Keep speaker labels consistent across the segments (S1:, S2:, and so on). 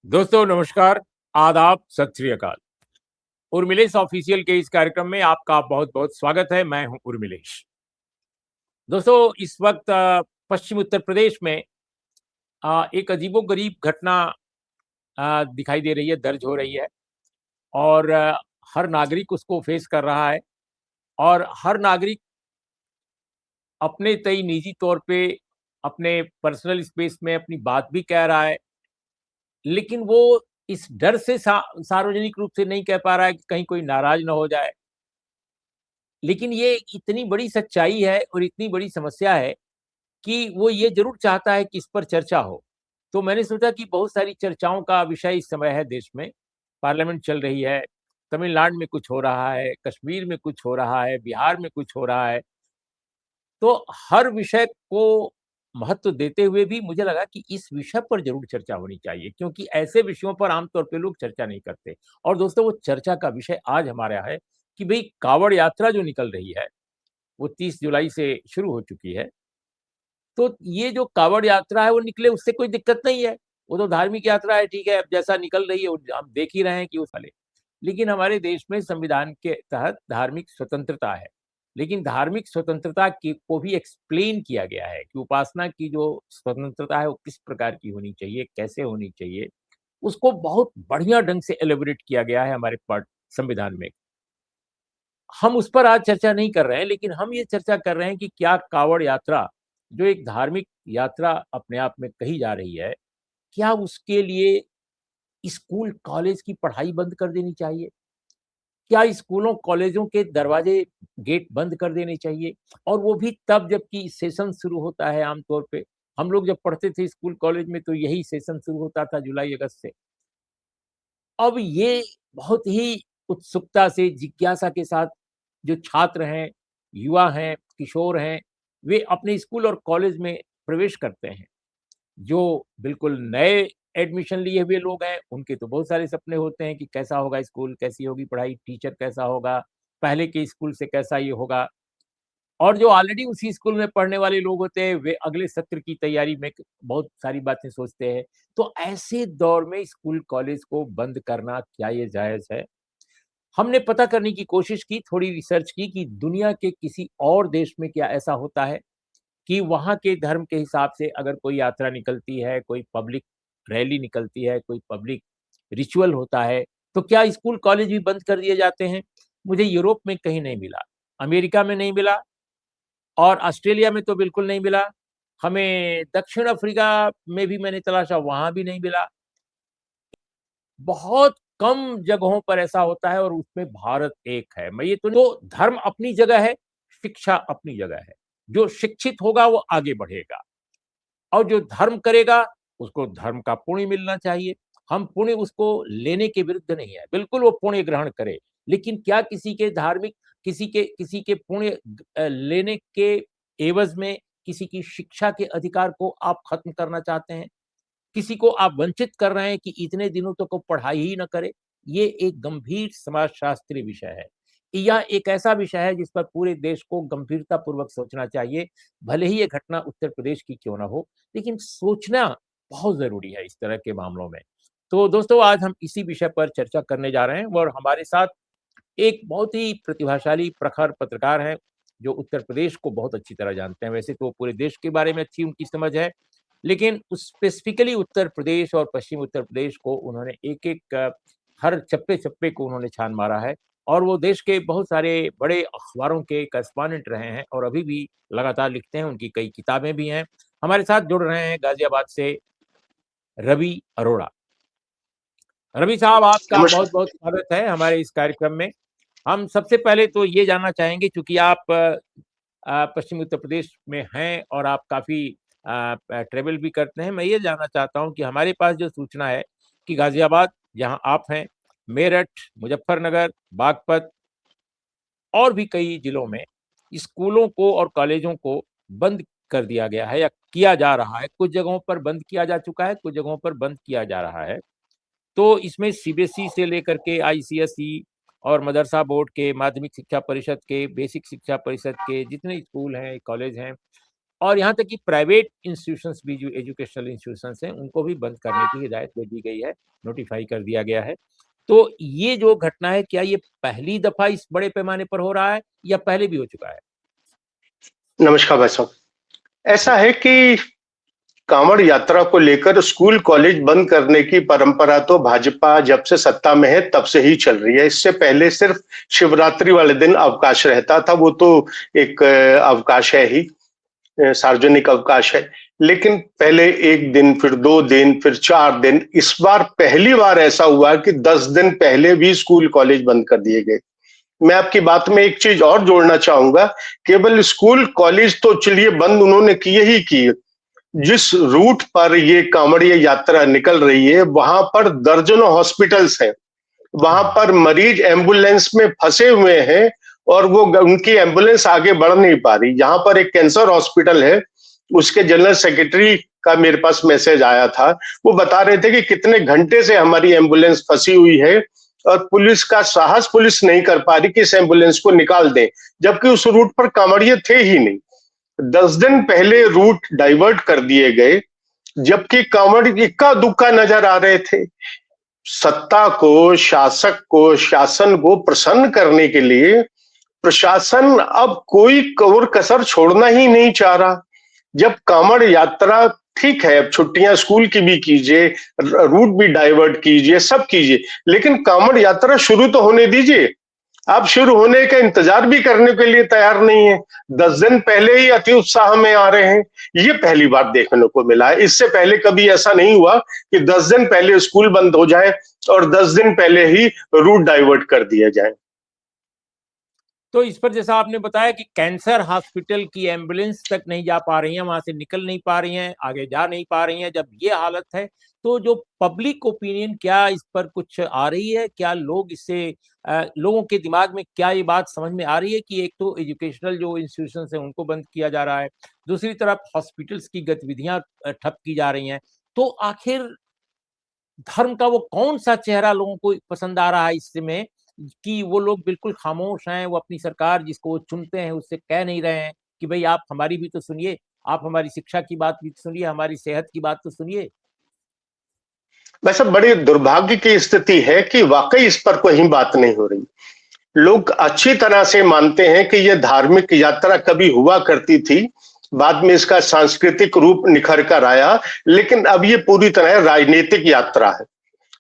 S1: दोस्तों नमस्कार, आदाब, सत श्री अकाल। उर्मिलेश ऑफिशियल के इस कार्यक्रम में आपका बहुत-बहुत स्वागत है। मैं हूं उर्मिलेश। दोस्तों इस वक्त पश्चिम उत्तर प्रदेश में एक अजीबो-गरीब घटना दिखाई दे रही है, दर्ज हो रही है और हर नागरिक उसको फेस कर रहा है और हर नागरिक अपने तय निजी तौर पे अपने पर्सनल स्पेस में अपनी बात भी कह रहा है, लेकिन वो इस डर से सार्वजनिक रूप से नहीं कह पा रहा है कि कहीं कोई नाराज़ ना हो जाए। लेकिन ये इतनी बड़ी सच्चाई है और इतनी बड़ी समस्या है कि वो ये ज़रूर चाहता है कि इस पर चर्चा हो। तो मैंने सोचा कि बहुत सारी चर्चाओं का विषय इस समय है देश में। पार्लियामेंट चल रही है, तमिलनाडु में कुछ हो रहा है, कश्मीर में कुछ हो रहा है, बिहार में कुछ हो रहा है। तो हर विषय को महत्व देते हुए भी मुझे लगा कि इस विषय पर ज़रूर चर्चा होनी चाहिए क्योंकि ऐसे विषयों पर आम तौर पे लोग चर्चा नहीं करते। और दोस्तों वो चर्चा का विषय आज हमारा है कि भई काँवड़ यात्रा जो निकल रही है, वो 30 जुलाई से शुरू हो चुकी है। तो ये जो काँवड़ यात्रा है वो निकले उससे कोई दिक्कत नहीं है। वो तो धार्मिक यात्रा है, ठीक है, अब जैसा निकल रही है वो हम देख ही रहे हैं कि उस वाले। लेकिन हमारे देश में संविधान के तहत धार्मिक स्वतंत्रता है। लेकिन धार्मिक स्वतंत्रता की को भी एक्सप्लेन किया गया है कि उपासना की जो स्वतंत्रता है वो किस प्रकार की होनी चाहिए, कैसे होनी चाहिए, उसको बहुत बढ़िया ढंग से एलेबोरेट किया गया है हमारे संविधान में। हम उस पर आज चर्चा नहीं कर रहे हैं, लेकिन हम ये चर्चा कर रहे हैं कि क्या काँवड़ यात्रा, जो एक धार्मिक यात्रा अपने आप में कही जा रही है, क्या उसके लिए स्कूल, कॉलेज की पढ़ाई बंद कर देनी चाहिए? क्या स्कूलों, कॉलेजों के दरवाजे, गेट बंद कर देने चाहिए? और वो भी तब जबकि सेशन शुरू होता है आम तौर पे। हम लोग जब पढ़ते थे स्कूल, कॉलेज में तो यही सेशन शुरू होता था जुलाई, अगस्त से। अब ये बहुत ही उत्सुकता से, जिज्ञासा के साथ जो छात्र हैं, युवा हैं, किशोर हैं, वे अपने स्कूल और कॉलेज में प्रवेश करते हैं। जो बिल्कुल नए एडमिशन लिए हुए लोग हैं, उनके तो बहुत सारे सपने होते हैं कि कैसा होगा स्कूल, कैसी होगी पढ़ाई, टीचर कैसा होगा, पहले के स्कूल से कैसा ये होगा। और जो ऑलरेडी उसी स्कूल में पढ़ने वाले लोग होते हैं, वे अगले सत्र की तैयारी में क बहुत सारी बातें सोचते हैं। तो ऐसे दौर में स्कूल, कॉलेज को बंद करना क्या ये जायज़ है? हमने पता करने की कोशिश की, थोड़ी रिसर्च की कि दुनिया के किसी और देश में क्या ऐसा होता है कि वहाँ के धर्म के हिसाब से अगर कोई यात्रा निकलती है, कोई पब्लिक रैली निकलती है, कोई पब्लिक रिचुअल होता है, तो क्या स्कूल, कॉलेज भी बंद कर दिए जाते हैं? मुझे यूरोप में कहीं नहीं मिला, अमेरिका में नहीं मिला और ऑस्ट्रेलिया में तो बिल्कुल नहीं मिला। हमें दक्षिण अफ्रीका में भी मैंने तलाशा, वहाँ भी नहीं मिला। बहुत कम जगहों पर ऐसा होता है और उसमें भारत एक है। मैं ये तो धर्म अपनी जगह है, शिक्षा अपनी जगह है। जो शिक्षित होगा वो आगे बढ़ेगा और जो धर्म करेगा उसको धर्म का पुण्य मिलना चाहिए। हम पुण्य उसको लेने के विरुद्ध नहीं है, बिल्कुल वो पुण्य ग्रहण करे। लेकिन क्या किसी के पुण्य लेने के एवज़ में किसी की शिक्षा के अधिकार को आप खत्म करना चाहते हैं? किसी को आप वंचित कर रहे हैं कि इतने दिनों तक वो पढ़ाई ही ना करे, ये एक गंभीर समाजशास्त्रीय विषय है। यह एक ऐसा विषय है जिस पर पूरे देश को गंभीरतापूर्वक सोचना चाहिए, भले ही ये घटना उत्तर प्रदेश की क्यों ना हो, लेकिन सोचना बहुत ज़रूरी है इस तरह के मामलों में। तो दोस्तों आज हम इसी विषय पर चर्चा करने जा रहे हैं और हमारे साथ एक बहुत ही प्रतिभाशाली, प्रखर पत्रकार हैं, जो उत्तर प्रदेश को बहुत अच्छी तरह जानते हैं। वैसे तो पूरे देश के बारे में अच्छी उनकी समझ है, लेकिन उस स्पेसिफिकली उत्तर प्रदेश और पश्चिम उत्तर प्रदेश को उन्होंने एक-एक हर चप्पे-चप्पे को उन्होंने छान मारा है और वो देश के बहुत सारे बड़े अखबारों के करेस्पॉन्डेंट रहे हैं और अभी भी लगातार लिखते हैं, उनकी कई किताबें भी हैं। हमारे साथ जुड़ रहे हैं गाज़ियाबाद से रवि अरोड़ा। रवि साहब आपका
S2: नमस्कार।
S1: बहुत-बहुत स्वागत है हमारे इस कार्यक्रम में। हम सबसे पहले तो ये जानना चाहेंगे चूँकि आप पश्चिमी उत्तर प्रदेश में हैं और आप काफ़ी ट्रैवल भी करते हैं। मैं ये जानना चाहता हूँ कि हमारे पास जो सूचना है कि गाज़ियाबाद जहाँ आप हैं, मेरठ, मुज़फ्फरनगर, बागपत और भी कई जिलों में स्कूलों को और कॉलेजों को बंद कर दिया गया है या किया जा रहा है। कुछ जगहों पर बंद किया जा चुका है, कुछ जगहों पर बंद किया जा रहा है। तो इसमें सीबीएसई से लेकर के आईसीएसई और मदरसा बोर्ड के, माध्यमिक शिक्षा परिषद के, बेसिक शिक्षा परिषद के जितने स्कूल हैं, कॉलेज हैं, और यहाँ तक कि प्राइवेट इंस्टीट्यूशंस भी, जो एजुकेशनल इंस्टीट्यूशंस हैं, उनको भी बंद करने की हिदायत दे दी गई है, नोटिफाई कर दिया गया है। तो ये जो घटना है, क्या ये पहली दफा इस बड़े पैमाने पर हो रहा है या पहले भी हो चुका है?
S2: नमस्कार भाई साहब। ऐसा है कि कांवड़ यात्रा को लेकर स्कूल कॉलेज बंद करने की परंपरा तो भाजपा जब से सत्ता में है तब से ही चल रही है। इससे पहले सिर्फ शिवरात्रि वाले दिन अवकाश रहता था, वो तो एक अवकाश है ही, सार्वजनिक अवकाश है। लेकिन पहले एक दिन, फिर 2 दिन, फिर 4 दिन। इस बार पहली बार ऐसा हुआ कि 10 दिन पहले भी स्कूल कॉलेज बंद कर दिए गए। मैं आपकी बात में एक चीज और जोड़ना चाहूंगा, केवल स्कूल कॉलेज तो चलिए बंद उन्होंने किए ही किए, जिस रूट पर ये कांवड़िया यात्रा निकल रही है वहां पर दर्जनों हॉस्पिटल्स हैं, वहां पर मरीज एम्बुलेंस में फंसे हुए हैं और वो उनकी एम्बुलेंस आगे बढ़ नहीं पा रही। यहाँ पर एक कैंसर हॉस्पिटल है, उसके जनरल सेक्रेटरी का मेरे पास मैसेज आया था, वो बता रहे थे कि कितने घंटे से हमारी एम्बुलेंस फंसी हुई है और पुलिस का साहस पुलिस नहीं कर पा रही कि इस एम्बुलेंस को निकाल दें, जबकि उस रूट पर कांवड़िए थे ही नहीं। 10 दिन पहले रूट डाइवर्ट कर दिए गए, जबकि कांवड़ इक्का दुक्का नजर आ रहे थे। सत्ता को, शासक को, शासन को प्रसन्न करने के लिए प्रशासन अब कोई कौर कसर छोड़ना ही नहीं चाह रहा। जब कांवड़ यात्रा, ठीक है, अब छुट्टियां स्कूल की भी कीजिए, रूट भी डाइवर्ट कीजिए, सब कीजिए, लेकिन कांवड़ यात्रा शुरू तो होने दीजिए। आप शुरू होने का इंतजार भी करने के लिए तैयार नहीं है। 10 दिन पहले ही अति उत्साह में आ रहे हैं। ये पहली बार देखने को मिला है। इससे पहले कभी ऐसा नहीं हुआ कि 10 दिन पहले स्कूल बंद हो जाए और 10 दिन पहले ही रूट डाइवर्ट कर दिया जाए।
S1: तो इस पर जैसा आपने बताया कि कैंसर हॉस्पिटल की एम्बुलेंस तक नहीं जा पा रही है, वहां से निकल नहीं पा रही हैं, आगे जा नहीं पा रही हैं, जब ये हालत है तो जो पब्लिक ओपिनियन, क्या इस पर कुछ आ रही है? क्या लोग इससे लोगों के दिमाग में क्या ये बात समझ में आ रही है कि एक तो एजुकेशनल जो इंस्टीट्यूशन है उनको बंद किया जा रहा है, दूसरी तरफ हॉस्पिटल्स की गतिविधियां ठप की जा रही हैं, तो आखिर धर्म का वो कौन सा चेहरा लोगों को पसंद आ रहा है इसमें, कि वो लोग बिल्कुल खामोश हैं, वो अपनी सरकार जिसको वो चुनते हैं उससे कह नहीं रहे हैं कि भाई आप हमारी भी तो सुनिए, आप हमारी शिक्षा की बात भी सुनिए, हमारी सेहत की बात तो सुनिए।
S2: वैसे बड़ी दुर्भाग्य की स्थिति है कि वाकई इस पर कोई बात नहीं हो रही। लोग अच्छी तरह से मानते हैं कि यह धार्मिक यात्रा कभी हुआ करती थी, बाद में इसका सांस्कृतिक रूप निखर कर आया, लेकिन अब ये पूरी तरह राजनीतिक यात्रा है।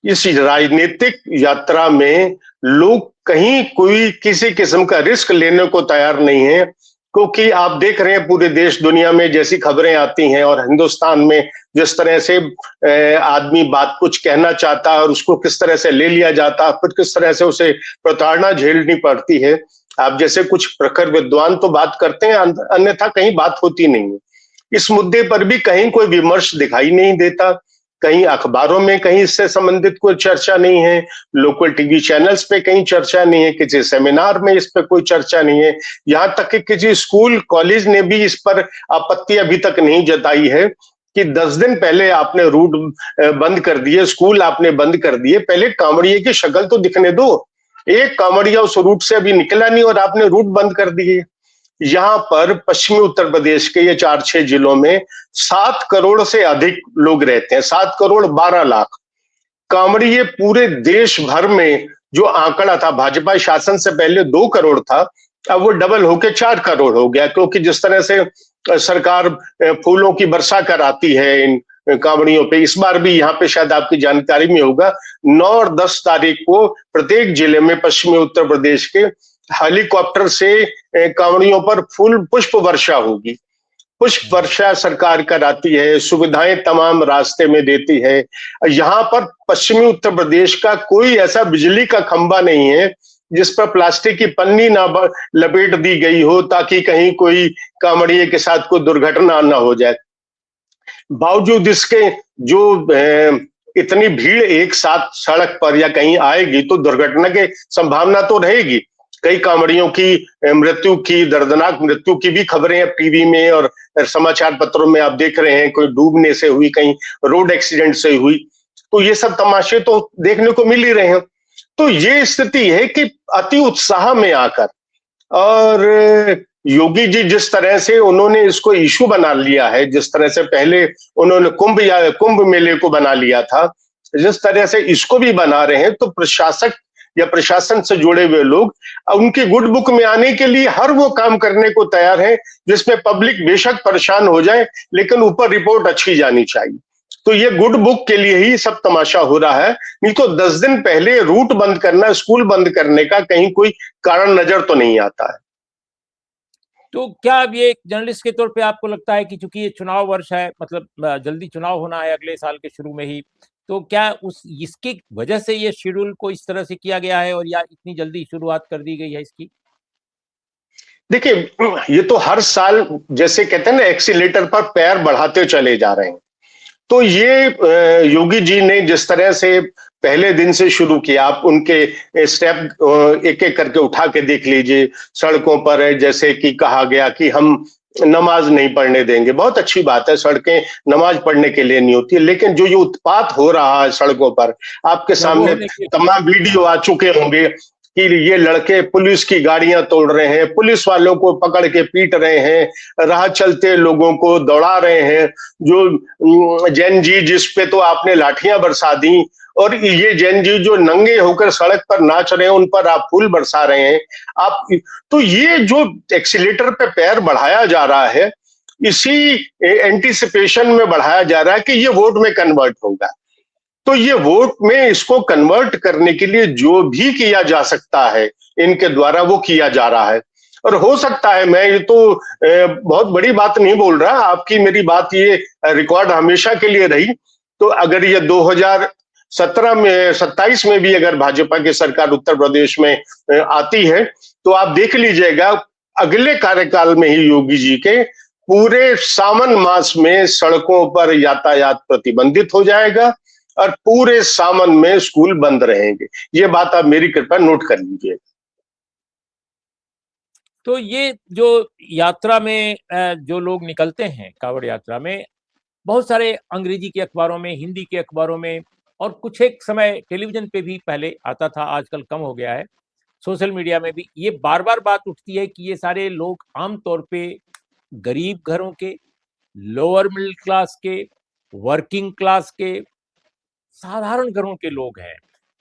S2: इस राजनीतिक यात्रा में लोग कहीं कोई किसी किस्म का रिस्क लेने को तैयार नहीं है, क्योंकि आप देख रहे हैं पूरे देश दुनिया में जैसी खबरें आती हैं और हिंदुस्तान में जिस तरह से आदमी बात कुछ कहना चाहता है और उसको किस तरह से ले लिया जाता है, फिर किस तरह से उसे प्रताड़ना झेलनी पड़ती है। आप जैसे कुछ प्रखर विद्वान तो बात करते हैं, अन्यथा कहीं बात होती नहीं है। इस मुद्दे पर भी कहीं कोई विमर्श दिखाई नहीं देता, कहीं अखबारों में कहीं इससे संबंधित कोई चर्चा नहीं है, लोकल टीवी चैनल्स पे कहीं चर्चा नहीं है, किसी सेमिनार में इस पे कोई चर्चा नहीं है। यहाँ तक कि किसी स्कूल कॉलेज ने भी इस पर आपत्ति अभी तक नहीं जताई है कि 10 दिन पहले आपने रूट बंद कर दिए, स्कूल आपने बंद कर दिए, पहले कांवड़िए की शक्ल तो दिखने दो। एक कांवड़िया उस रूट से अभी निकला नहीं और आपने रूट बंद कर दिए। यहाँ पर पश्चिमी उत्तर प्रदेश के ये 4-6 जिलों में 7 करोड़ से अधिक लोग रहते हैं, 7 करोड़ 12 लाख। कांवड़िए पूरे देश भर में जो आंकड़ा था, भाजपा शासन से पहले 2 करोड़ था, अब वो डबल होके 4 करोड़ हो गया, क्योंकि जिस तरह से सरकार फूलों की वर्षा कराती है इन कांवड़ियों पे। इस बार भी यहाँ पे शायद आपकी जानकारी में होगा, 9 और 10 तारीख को प्रत्येक जिले में पश्चिमी उत्तर प्रदेश के हेलीकॉप्टर से कांवड़ियों पर फूल पुष्प वर्षा होगी। पुष्प वर्षा सरकार कराती है, सुविधाएं तमाम रास्ते में देती है। यहाँ पर पश्चिमी उत्तर प्रदेश का कोई ऐसा बिजली का खंभा नहीं है जिस पर प्लास्टिक की पन्नी ना लपेट दी गई हो ताकि कहीं कोई कांवड़िए के साथ कोई दुर्घटना ना हो जाए। बावजूद इसके जो इतनी भीड़ एक साथ सड़क पर या कहीं आएगी तो दुर्घटना की संभावना तो रहेगी। कई कांवड़ियों की मृत्यु की, दर्दनाक मृत्यु की भी खबरें अब टीवी में और समाचार पत्रों में आप देख रहे हैं, कोई डूबने से हुई, कहीं रोड एक्सीडेंट से हुई। तो ये सब तमाशे तो देखने को मिल ही रहे हैं। तो ये स्थिति है कि अति उत्साह में आकर और योगी जी जिस तरह से उन्होंने इसको इशू बना लिया है, जिस तरह से पहले उन्होंने कुंभ मेले को बना लिया था, जिस तरह से इसको भी बना रहे हैं, तो प्रशासक या प्रशासन से जुड़े हुए लोग उनकी गुड बुक में आने के लिए हर वो काम करने को तैयार है जिसमें पब्लिक बेशक परेशान हो जाए, लेकिन ऊपर रिपोर्ट अच्छी जानी चाहिए। तो ये गुड बुक के लिए ही सब तमाशा हो रहा है, नहीं तो 10 दिन पहले रूट बंद करना, स्कूल बंद करने का कहीं कोई कारण नजर तो नहीं आता है।
S1: तो क्या अब ये एक जर्नलिस्ट के तौर पे आपको लगता है कि चूंकि ये चुनाव वर्ष है, मतलब जल्दी चुनाव होना है अगले साल के शुरू में ही, तो क्या उस इसकी वजह से ये शेड्यूल को इस तरह से किया गया है और या इतनी जल्दी शुरुआत कर दी गई है इसकी?
S2: देखिए, ये तो हर साल जैसे कहते हैं ना, एक्सीलेटर पर पैर बढ़ाते चले जा रहे हैं। तो ये योगी जी ने जिस तरह से पहले दिन से शुरू किया, आप उनके स्टेप एक एक करके उठा के देख लीजिए। सड़कों पर जैसे कि कहा गया कि हम नमाज नहीं पढ़ने देंगे, बहुत अच्छी बात है, सड़कें नमाज पढ़ने के लिए नहीं होती है, लेकिन जो ये उत्पात हो रहा है सड़कों पर, आपके सामने तमाम वीडियो आ चुके होंगे कि ये लड़के पुलिस की गाड़ियां तोड़ रहे हैं, पुलिस वालों को पकड़ के पीट रहे हैं, राह चलते लोगों को दौड़ा रहे हैं। जो जैन जी जिस पे तो आपने लाठियां बरसा दी, और ये जैन जी जो नंगे होकर सड़क पर नाच रहे हैं, उन पर आप फूल बरसा रहे हैं। आप तो ये जो एक्सीलेटर पे पैर बढ़ाया जा रहा है, इसी एंटीसिपेशन में बढ़ाया जा रहा है कि ये वोट में कन्वर्ट होगा। तो ये वोट में इसको कन्वर्ट करने के लिए जो भी किया जा सकता है इनके द्वारा, वो किया जा रहा है। और हो सकता है, मैं ये तो बहुत बड़ी बात नहीं बोल रहा, आपकी मेरी बात ये रिकॉर्ड हमेशा के लिए रही। तो अगर ये 2017 में 27 में भी अगर भाजपा की सरकार उत्तर प्रदेश में आती है, तो आप देख लीजिएगा अगले कार्यकाल में ही योगी जी के पूरे सावन मास में सड़कों पर यातायात प्रतिबंधित हो जाएगा और पूरे सावन में स्कूल बंद रहेंगे। ये बात आप मेरी कृपया नोट कर लीजिए।
S1: तो ये जो यात्रा में जो लोग निकलते हैं कांवड़ यात्रा में, बहुत सारे अंग्रेजी के अखबारों में, हिंदी के अखबारों में, और कुछ एक समय टेलीविजन पे भी पहले आता था, आजकल कम हो गया है, सोशल मीडिया में भी ये बार बार बात उठती है कि ये सारे लोग आमतौर पे गरीब घरों के, लोअर मिडिल क्लास के, वर्किंग क्लास के, साधारण घरों के लोग हैं।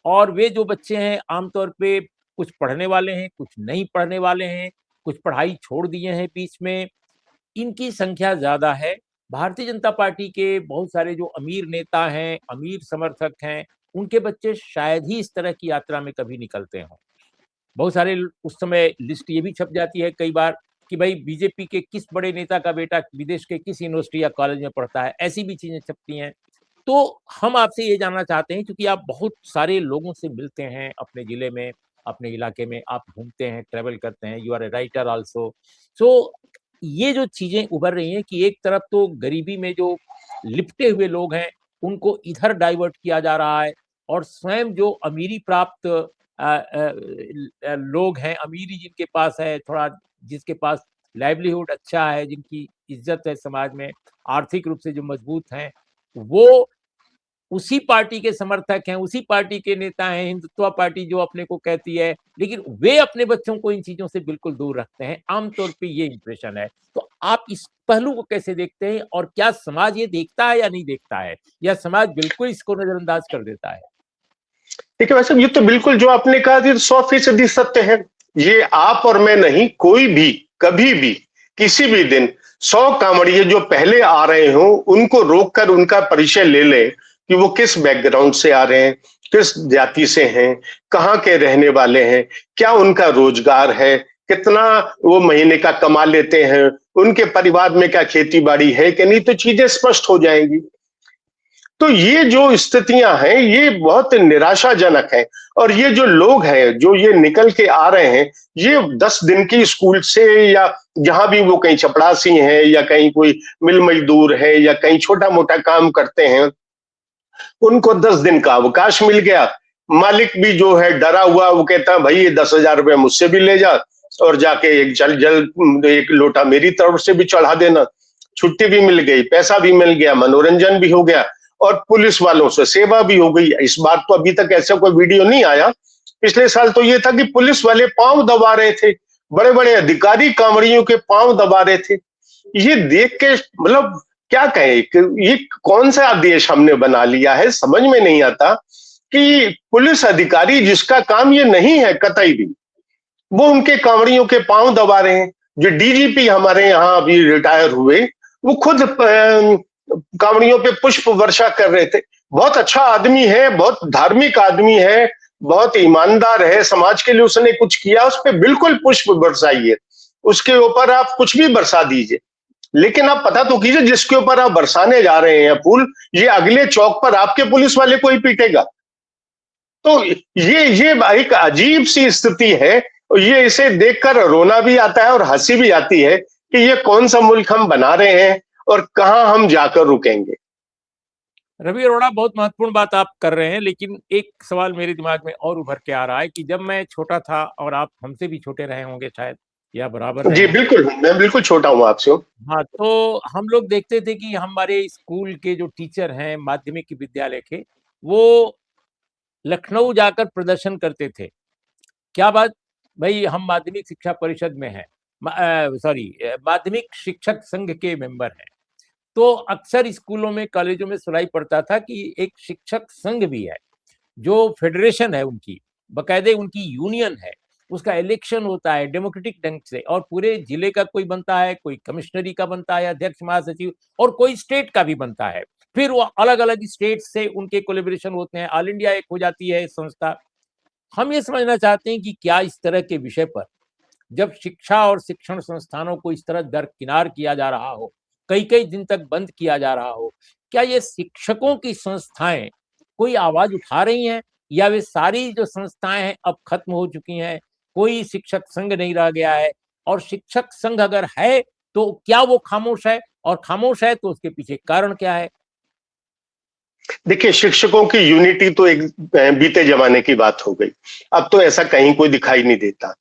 S1: और वे जो बच्चे हैं आमतौर पे कुछ पढ़ने वाले हैं, कुछ नहीं पढ़ने वाले हैं, कुछ पढ़ाई छोड़ दिए हैं बीच में, इनकी संख्या ज़्यादा है। भारतीय जनता पार्टी के बहुत सारे जो अमीर नेता हैं, अमीर समर्थक हैं, उनके बच्चे शायद ही इस तरह की यात्रा में कभी निकलते हों। बहुत सारे उस समय लिस्ट ये भी छप जाती है कई बार कि भाई बीजेपी के किस बड़े नेता का बेटा विदेश के किस यूनिवर्सिटी या कॉलेज में पढ़ता है, ऐसी भी चीज़ें छपती हैं। तो हम आपसे ये जानना चाहते हैं, क्योंकि आप बहुत सारे लोगों से मिलते हैं अपने ज़िले में, अपने इलाके में आप घूमते हैं, ट्रैवल करते हैं, you are a writer also. So ये जो चीज़ें उभर रही हैं कि एक तरफ तो गरीबी में जो लिपटे हुए लोग हैं, उनको इधर डाइवर्ट किया जा रहा है, और स्वयं जो अमीरी प्राप्त लोग हैं, अमीरी जिनके पास है, थोड़ा जिसके पास लाइवलीहुड अच्छा है, जिनकी इज़्ज़त है समाज में, आर्थिक रूप से जो मजबूत हैं, वो उसी पार्टी के समर्थक हैं, उसी पार्टी के नेता हैं, हिंदुत्व पार्टी जो अपने को कहती है, लेकिन वे अपने बच्चों को इन चीज़ों से बिल्कुल दूर रखते हैं। आमतौर पे ये इंप्रेशन है। तो आप इस पहलू को कैसे देखते हैं, और क्या समाज ये देखता है या नहीं देखता है? या समाज बिल्कुल इसको नज़रअंदाज कर देता है?
S2: देखिए भाई साहब, ये तो बिल्कुल जो आपने कहा ये 100% सत्य है। ये आप और मैं नहीं, कोई भी कभी भी किसी भी दिन 100 कांवड़िए जो पहले आ रहे हों उनको रोककर उनका परिचय ले ले कि वो किस बैकग्राउंड से आ रहे हैं, किस जाति से हैं, कहाँ के रहने वाले हैं, क्या उनका रोजगार है, कितना वो महीने का कमा लेते हैं, उनके परिवार में क्या खेती बाड़ी है कि नहीं, तो चीजें स्पष्ट हो जाएंगी। तो ये जो स्थितियां हैं ये बहुत निराशाजनक है। और ये जो लोग हैं जो ये निकल के आ रहे हैं, ये 10 दिन की स्कूल से या जहां भी वो कहीं चपड़ासी हैं या कहीं कोई मिल मजदूर है या कहीं छोटा मोटा काम करते हैं, उनको 10 दिन का अवकाश मिल गया। मालिक भी जो है डरा हुआ, वो कहता है भाई ये 10,000 रुपए मुझसे भी ले जा और जाके एक जल एक लोटा मेरी तरफ से भी चढ़ा देना। छुट्टी भी मिल गई, पैसा भी मिल गया, मनोरंजन भी हो गया और पुलिस वालों से सेवा भी हो गई। इस बार तो अभी तक ऐसा कोई वीडियो नहीं आया। पिछले साल तो ये था कि पुलिस वाले पांव दबा रहे थे, बड़े बड़े अधिकारी कांवड़ियों के पांव दबा रहे थे। ये देख के मतलब क्या कहें कि ये कौन सा देश हमने बना लिया है, समझ में नहीं आता कि पुलिस अधिकारी जिसका काम ये नहीं है कतई भी, वो उनके कांवड़ियों के पांव दबा रहे हैं। जो डीजीपी हमारे यहाँ अभी रिटायर हुए, वो खुद कांवड़ियों पे पुष्प वर्षा कर रहे थे। बहुत अच्छा आदमी है, बहुत धार्मिक आदमी है, बहुत ईमानदार है, समाज के लिए उसने कुछ किया, उस पर बिल्कुल पुष्प बरसाइए, उसके ऊपर आप कुछ भी बरसा दीजिए, लेकिन आप पता तो कीजिए जिसके ऊपर आप बरसाने जा रहे हैं फूल, ये अगले चौक पर आपके पुलिस वाले को ही पीटेगा। तो ये एक अजीब सी स्थिति है। ये इसे देखकर रोना भी आता है और हंसी भी आती है कि ये कौन सा मुल्क हम बना रहे हैं और कहां हम जाकर रुकेंगे।
S1: रवि अरोड़ा, बहुत महत्वपूर्ण बात आप कर रहे हैं, लेकिन एक सवाल मेरे दिमाग में और उभर के आ रहा है कि जब मैं छोटा था, और आप हमसे भी छोटे रहे होंगे शायद, या बराबर रहे
S2: जी
S1: होंगे।
S2: बिल्कुल, मैं बिल्कुल छोटा हूं आपसे।
S1: हाँ, तो हम लोग देखते थे कि हमारे स्कूल के जो टीचर हैं माध्यमिक विद्यालय के, वो लखनऊ जाकर प्रदर्शन करते थे। क्या बात, भाई हम माध्यमिक शिक्षा परिषद में हैं, माध्यमिक शिक्षक संघ के मेंबर हैं। तो अक्सर स्कूलों में, कॉलेजों में सुनाई पड़ता था कि एक शिक्षक संघ भी है, जो फेडरेशन है उनकी, बकायदे उनकी यूनियन है, उसका इलेक्शन होता है डेमोक्रेटिक ढंग से, और पूरे जिले का कोई बनता है, कोई कमिश्नरी का बनता है, अध्यक्ष महासचिव, और कोई स्टेट का भी बनता है। फिर वो अलग अलग स्टेट से उनके कोलेबोरेशन होते हैं, ऑल इंडिया एक हो जाती है संस्था। हम ये समझना चाहते हैं कि क्या इस तरह के विषय पर, जब शिक्षा और शिक्षण संस्थानों को इस तरह दरकिनार किया जा रहा हो, कई कई दिन तक बंद किया जा रहा हो, क्या ये शिक्षकों की संस्थाएं कोई आवाज उठा रही हैं, या वे सारी जो संस्थाएं हैं अब खत्म हो चुकी हैं, कोई शिक्षक संघ नहीं रह गया है? और शिक्षक संघ अगर है तो क्या वो खामोश है, और खामोश है तो उसके पीछे कारण क्या है?
S2: देखिए, शिक्षकों की यूनिटी तो एक बीते जमाने की बात हो गई। अब तो ऐसा कहीं कोई दिखाई नहीं देता।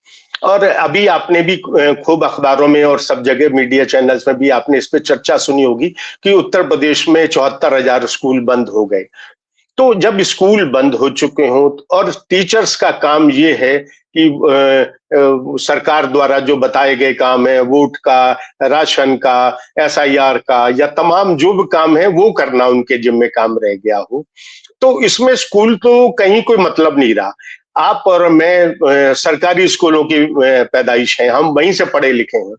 S2: और अभी आपने भी खूब अखबारों में और सब जगह मीडिया चैनल्स में भी आपने इस पे चर्चा सुनी होगी कि उत्तर प्रदेश में 74,000 स्कूल बंद हो गए। तो जब स्कूल बंद हो चुके हों और टीचर्स का काम ये है कि सरकार द्वारा जो बताए गए काम है, वोट का, राशन का, एसआईआर का, या तमाम जो भी काम है वो करना उनके जिम्मे काम रह गया हो, तो इसमें स्कूल तो कहीं कोई मतलब नहीं रहा। आप और मैं सरकारी स्कूलों की पैदाइश हैं, हम वहीं से पढ़े लिखे हैं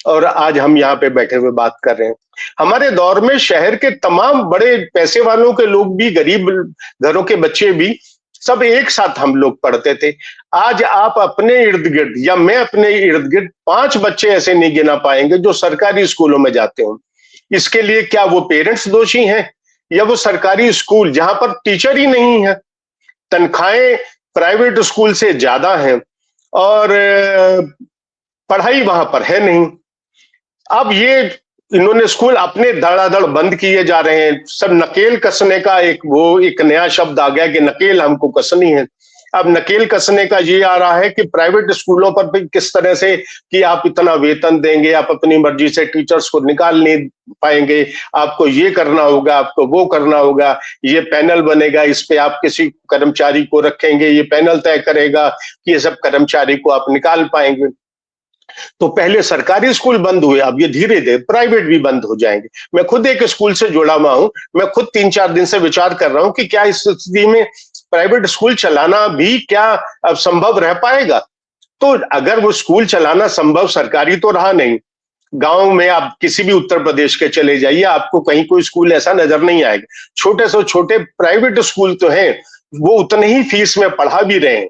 S2: और आज हम यहाँ पे बैठे हुए बात कर रहे हैं। हमारे दौर में शहर के तमाम बड़े पैसे वालों के लोग भी, गरीब घरों के बच्चे भी, सब एक साथ हम लोग पढ़ते थे। आज आप अपने इर्द गिर्द या मैं अपने इर्द गिर्द 5 बच्चे ऐसे नहीं गिना पाएंगे जो सरकारी स्कूलों में जाते हो। इसके लिए क्या वो पेरेंट्स दोषी हैं, या वो सरकारी स्कूल जहां पर टीचर ही नहीं है, तनख्वाहें प्राइवेट स्कूल से ज्यादा हैं और पढ़ाई वहां पर है नहीं। अब ये इन्होंने स्कूल अपने धड़ाधड़ बंद किए जा रहे हैं। सब नकेल कसने का एक नया शब्द आ गया कि नकेल हमको कसनी है। अब नकेल कसने का ये आ रहा है कि प्राइवेट स्कूलों पर भी किस तरह से कि आप इतना वेतन देंगे, आप अपनी मर्जी से टीचर्स को निकाल नहीं पाएंगे, आपको ये करना होगा, आपको वो करना होगा, ये पैनल बनेगा, इस पे आप किसी कर्मचारी को रखेंगे, ये पैनल तय करेगा कि ये सब कर्मचारी को आप निकाल पाएंगे। तो पहले सरकारी स्कूल बंद हुए, अब ये धीरे धीरे प्राइवेट भी बंद हो जाएंगे। मैं खुद एक स्कूल से जुड़ा हुआ हूं, मैं खुद 3-4 दिन से विचार कर रहा हूं कि क्या इस स्थिति में प्राइवेट स्कूल चलाना भी क्या अब संभव रह पाएगा। तो अगर वो स्कूल चलाना संभव, सरकारी तो रहा नहीं, गांव में आप किसी भी उत्तर प्रदेश के चले जाइए, आपको कहीं कोई स्कूल ऐसा नजर नहीं आएगा। छोटे से छोटे प्राइवेट स्कूल तो हैं, वो उतने ही फीस में पढ़ा भी रहे हैं।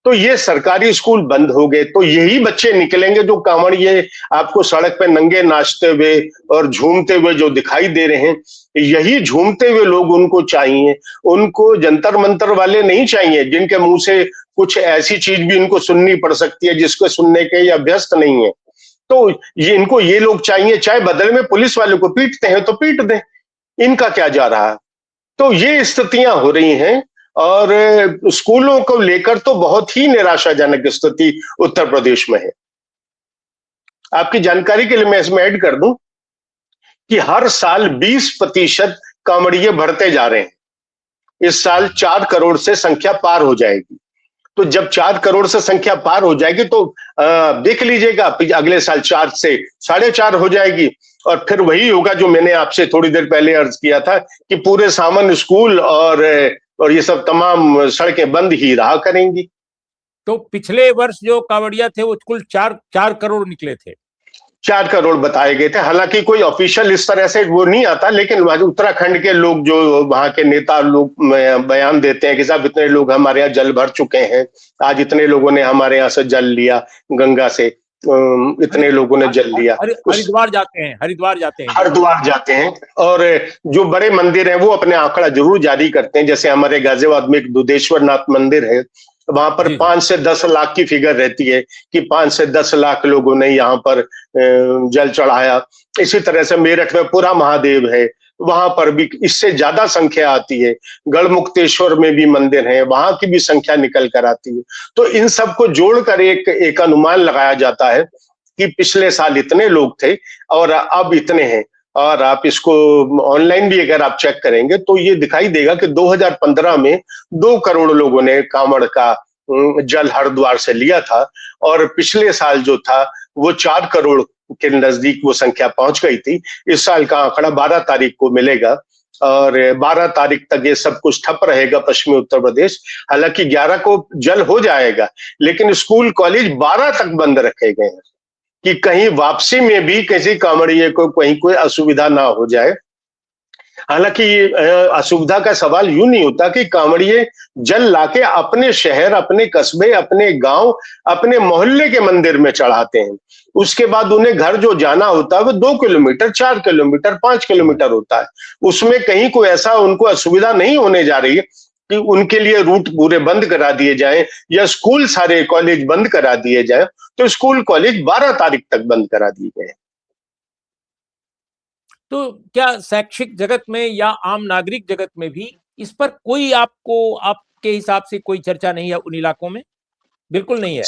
S2: तो ये सरकारी स्कूल बंद हो गए तो यही बच्चे निकलेंगे जो कांवड़िए आपको सड़क पे नंगे नाचते हुए और झूमते हुए जो दिखाई दे रहे हैं। यही झूमते हुए लोग उनको चाहिए, उनको जंतर मंतर वाले नहीं चाहिए जिनके मुंह से कुछ ऐसी चीज भी उनको सुननी पड़ सकती है जिसको सुनने के ये अभ्यस्त नहीं है। तो ये लोग चाहिए, चाहे बदले में पुलिस वाले को पीटते हैं तो पीट दें, इनका क्या जा रहा है। तो ये स्थितियां हो रही हैं और स्कूलों को लेकर तो बहुत ही निराशाजनक स्थिति उत्तर प्रदेश में है। आपकी जानकारी के लिए मैं इसमें ऐड कर दूं कि हर साल 20% कांवड़िए बढ़ते जा रहे हैं। इस साल 4 करोड़ से संख्या पार हो जाएगी। तो जब 4 करोड़ से संख्या पार हो जाएगी तो देख लीजिएगा अगले साल 4 से 4.5 हो जाएगी, और फिर वही होगा जो मैंने आपसे थोड़ी देर पहले अर्ज किया था कि पूरे सामान्य स्कूल और ये सब तमाम सड़कें बंद ही रहा करेंगी।
S1: तो पिछले वर्ष जो कांवड़िया थे वो कुल 4 करोड़ निकले थे।
S2: 4 करोड़ बताए गए थे। हालांकि कोई ऑफिशियल इस तरह से वो नहीं आता, लेकिन उत्तराखंड के लोग जो वहां के नेता लोग बयान देते हैं कि साहब इतने लोग हमारे यहाँ जल भर चुके हैं, आज इतने लोगों ने हमारे यहाँ से जल लिया, गंगा से इतने लोगों ने जल लिया।
S1: हरिद्वार जाते हैं, हरिद्वार
S2: जाते हैं, और जो बड़े मंदिर हैं वो अपने आंकड़ा जरूर जारी करते हैं। जैसे हमारे गाजियाबाद में एक दुधेश्वर नाथ मंदिर है, वहां पर 5 से 10 लाख की फिगर रहती है कि 5 से 10 लाख लोगों ने यहाँ पर जल चढ़ाया। इसी तरह से मेरठ में पूरा महादेव है, वहां पर भी इससे ज्यादा संख्या आती है। गढ़मुक्तेश्वर में भी मंदिर है, वहां की भी संख्या निकल कर आती है। तो इन सबको जोड़कर एक अनुमान लगाया जाता है कि पिछले साल इतने लोग थे और अब इतने हैं। और आप इसको ऑनलाइन भी अगर आप चेक करेंगे तो ये दिखाई देगा कि 2015 में 2 करोड़ लोगों ने कांवड़ का जल हरिद्वार से लिया था, और पिछले साल जो था वो 4 करोड़ के नजदीक वो संख्या पहुंच गई थी। इस साल का आंकड़ा 12 तारीख को मिलेगा, और 12 तारीख तक ये सब कुछ ठप रहेगा पश्चिमी उत्तर प्रदेश। हालांकि 11 को जल हो जाएगा, लेकिन स्कूल कॉलेज 12 तक बंद रखे गए हैं कि कहीं वापसी में भी किसी कांवड़िए को कहीं कोई असुविधा ना हो जाए। हालांकि असुविधा का सवाल यूं नहीं होता कि कांवड़िए जल लाके अपने शहर, अपने कस्बे, अपने गांव, अपने मोहल्ले के मंदिर में चढ़ाते हैं। उसके बाद उन्हें घर जो जाना होता है वो 2 किलोमीटर, 4 किलोमीटर, 5 किलोमीटर होता है। उसमें कहीं कोई ऐसा उनको असुविधा नहीं होने जा रही है कि उनके लिए रूट पूरे बंद करा दिए जाएं या स्कूल सारे कॉलेज बंद करा दिए जाएं। तो स्कूल कॉलेज 12 तारीख तक बंद करा दिए गए।
S1: तो क्या शैक्षिक जगत में या आम नागरिक जगत में भी इस पर कोई आपके हिसाब से कोई चर्चा नहीं है उन इलाकों में? बिल्कुल नहीं है।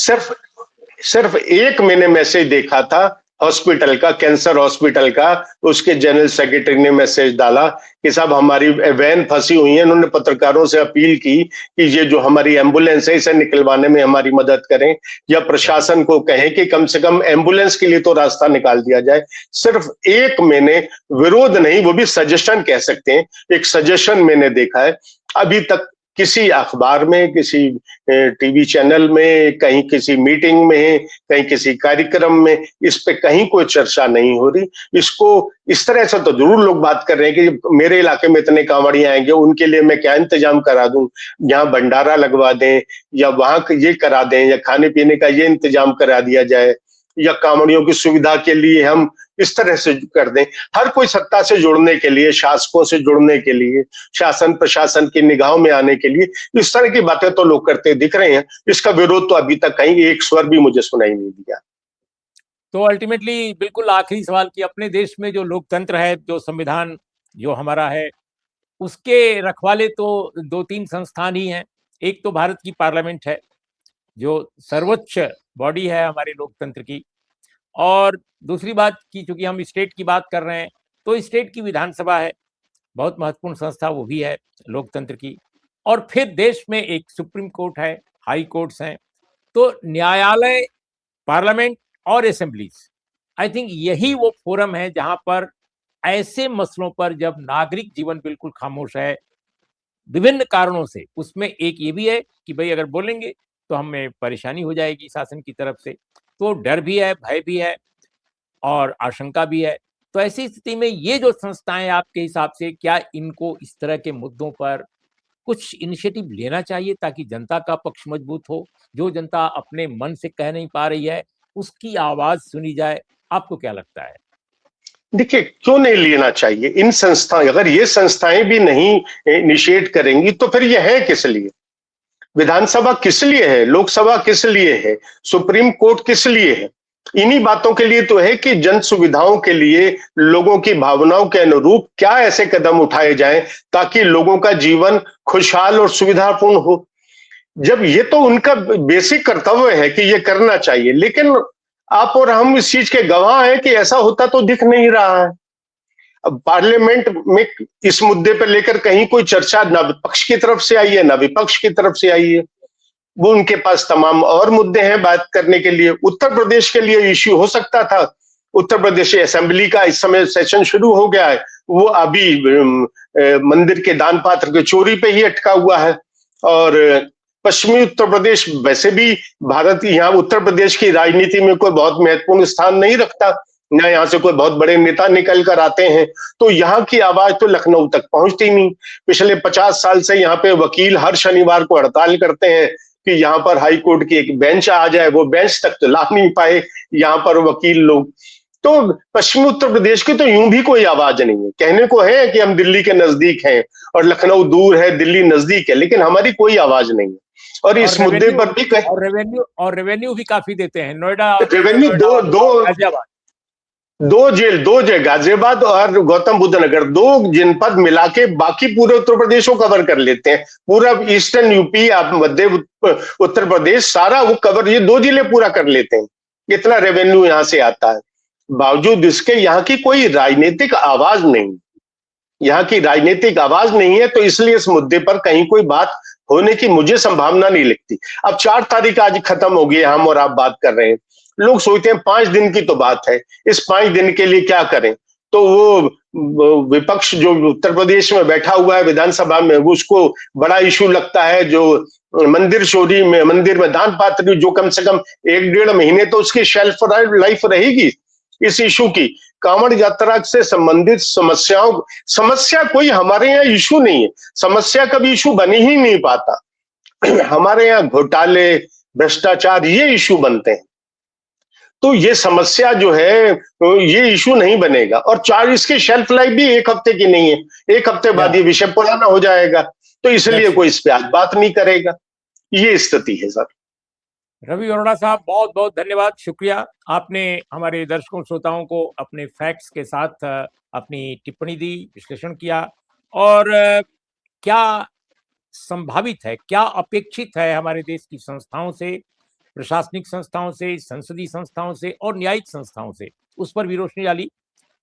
S2: सिर्फ एक मैंने मैसेज देखा था हॉस्पिटल का, कैंसर हॉस्पिटल का। उसके जनरल सेक्रेटरी ने मैसेज डाला कि साहब हमारी वैन फंसी हुई है। उन्होंने पत्रकारों से अपील की कि ये जो हमारी एम्बुलेंस है इसे निकलवाने में हमारी मदद करें, या प्रशासन को कहें कि कम से कम एम्बुलेंस के लिए तो रास्ता निकाल दिया जाए। सिर्फ एक मैंने विरोध नहीं, वो भी सजेशन कह सकते हैं, एक सजेशन मैंने देखा है। अभी तक किसी अखबार में, किसी टीवी चैनल में, कहीं किसी मीटिंग में, कहीं किसी कार्यक्रम में इस पे कहीं कोई चर्चा नहीं हो रही। इसको इस तरह से तो जरूर लोग बात कर रहे हैं कि मेरे इलाके में इतने कांवड़िए आएंगे, उनके लिए मैं क्या इंतजाम करा दूं, यहाँ भंडारा लगवा दें, या वहां ये करा दें, या खाने पीने का ये इंतजाम करा दिया जाए, या कांवड़ियों की सुविधा के लिए हम इस तरह से कर दें। हर कोई सत्ता से जुड़ने के लिए, शासकों से जुड़ने के लिए, शासन प्रशासन की निगाहों में आने के लिए इस तरह की बातें तो लोग करते दिख रहे हैं। इसका विरोध तो अभी तक कहीं एक स्वर भी मुझे सुनाई नहीं दिया।
S1: तो अल्टीमेटली बिल्कुल आखिरी सवाल कि अपने देश में जो लोकतंत्र है, जो संविधान जो हमारा है, उसके रखवाले तो 2-3 संस्थान ही हैं। एक तो भारत की पार्लियामेंट है जो सर्वोच्च बॉडी है हमारे लोकतंत्र की, और दूसरी बात कि चूंकि हम स्टेट की बात कर रहे हैं तो स्टेट की विधानसभा है, बहुत महत्वपूर्ण संस्था वो भी है लोकतंत्र की, और फिर देश में एक सुप्रीम कोर्ट है, हाई कोर्ट्स हैं। तो न्यायालय, पार्लियामेंट और असेंबलीज, आई थिंक यही वो फोरम है जहां पर ऐसे मसलों पर जब नागरिक जीवन बिल्कुल खामोश है विभिन्न कारणों से, उसमें एक ये भी है कि भाई अगर बोलेंगे तो हमें परेशानी हो जाएगी शासन की तरफ से, तो डर भी है, भय भी है और आशंका भी है। तो ऐसी स्थिति में ये जो संस्थाएं आपके हिसाब से, क्या इनको इस तरह के मुद्दों पर कुछ इनिशिएटिव लेना चाहिए ताकि जनता का पक्ष मजबूत हो? जो जनता अपने मन से कह नहीं पा रही है उसकी आवाज सुनी जाए। आपको क्या लगता है?
S2: देखिए, क्यों नहीं लेना चाहिए? इन संस्थाएं, अगर ये संस्थाएं भी नहीं इनिशिएट करेंगी तो फिर ये है किस लिए? विधानसभा किस लिए है? लोकसभा किस लिए है? सुप्रीम कोर्ट किस लिए है? इन्हीं बातों के लिए तो है कि जन सुविधाओं के लिए, लोगों की भावनाओं के अनुरूप क्या ऐसे कदम उठाए जाएं ताकि लोगों का जीवन खुशहाल और सुविधापूर्ण हो। जब ये तो उनका बेसिक कर्तव्य है कि ये करना चाहिए, लेकिन आप और हम इस चीज के गवाह हैं कि ऐसा होता तो दिख नहीं रहा है। अब पार्लियामेंट में इस मुद्दे पर लेकर कहीं कोई चर्चा ना विपक्ष की तरफ से आई है ना विपक्ष की तरफ से आई है। वो उनके पास तमाम और मुद्दे हैं बात करने के लिए। उत्तर प्रदेश के लिए इश्यू हो सकता था। उत्तर प्रदेश असेंबली का इस समय सेशन शुरू हो गया है, वो अभी मंदिर के दान पात्र की चोरी पे ही अटका हुआ है। और पश्चिमी उत्तर प्रदेश वैसे भी भारत यहाँ उत्तर प्रदेश की राजनीति में कोई बहुत महत्वपूर्ण स्थान नहीं रखता, न यहाँ से कोई बहुत बड़े नेता निकल कर आते हैं, तो यहाँ की आवाज तो लखनऊ तक पहुंचती नहीं। पिछले 50 साल से यहाँ पे वकील हर शनिवार को हड़ताल करते हैं कि यहाँ पर हाई कोर्ट की एक बेंच आ जाए, वो बेंच तक तो ला नहीं पाए यहाँ पर वकील लोग। तो पश्चिमी उत्तर प्रदेश की तो यूं भी कोई आवाज नहीं है। कहने को है कि हम दिल्ली के नजदीक हैं और लखनऊ दूर है, दिल्ली नजदीक है, लेकिन हमारी कोई आवाज नहीं है। और इस मुद्दे पर भी
S1: और रेवेन्यू भी काफी देते हैं। नोएडा
S2: रेवेन्यू दो जगह गाजियाबाद और गौतम बुद्ध नगर, दो जनपद मिला के बाकी पूरे उत्तर प्रदेश को कवर कर लेते हैं। पूरा ईस्टर्न यूपी, आप मध्य उत्तर प्रदेश, सारा वो कवर, ये 2 जिले पूरा कर लेते हैं। इतना रेवेन्यू यहाँ से आता है। बावजूद इसके यहाँ की कोई राजनीतिक आवाज नहीं, यहाँ की राजनीतिक आवाज नहीं है, तो इसलिए इस मुद्दे पर कहीं कोई बात होने की मुझे संभावना नहीं लगती। अब 4 तारीख आज खत्म हो गई, हम और आप बात कर रहे हैं। लोग सोचते हैं 5 दिन की तो बात है, इस 5 दिन के लिए क्या करें। तो वो विपक्ष जो उत्तर प्रदेश में बैठा हुआ है विधानसभा में, उसको बड़ा इशू लगता है। जो मंदिर चोरी में, मंदिर में दान पात्र, जो कम से कम 1-1.5 महीने तो उसकी शेल्फ लाइफ रहेगी इस इशू की। कांवड़ यात्रा से संबंधित समस्या कोई हमारे यहाँ इशू नहीं है, समस्या कभी इशू बन ही नहीं पाता। हमारे यहाँ घोटाले, भ्रष्टाचार, ये इशू बनते हैं। तो ये समस्या जो है, ये इशू नहीं बनेगा। और 4 इसकी शेल्फ लाइफ भी 1 हफ्ते की नहीं है, 1 हफ्ते बाद ये विषय पुराना हो जाएगा, तो इसलिए कोई इस पे आज बात नहीं करेगा। ये स्थिति है सर।
S1: रवि अरोड़ा साहब, बहुत बहुत धन्यवाद, शुक्रिया। आपने हमारे दर्शकों श्रोताओं को अपने फैक्ट्स के साथ अपनी टिप्पणी दी, विश्लेषण किया, और क्या संभावित है, क्या अपेक्षित है हमारे देश की संस्थाओं से, प्रशासनिक संस्थाओं से, संसदीय संस्थाओं से और न्यायिक संस्थाओं से, उस पर भी रोशनी डाली।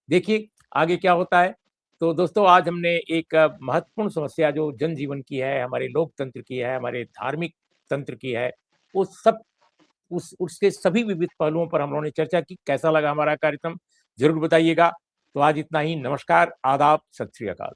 S1: देखिए आगे क्या होता है। तो दोस्तों, आज हमने एक महत्वपूर्ण समस्या जो जनजीवन की है, हमारे लोकतंत्र की है, हमारे धार्मिक तंत्र की है, उसके सभी विविध पहलुओं पर हम लोगों ने चर्चा की। कैसा लगा हमारा कार्यक्रम, जरूर बताइएगा। तो आज इतना ही। नमस्कार, आदाब, सत श्री अकाल।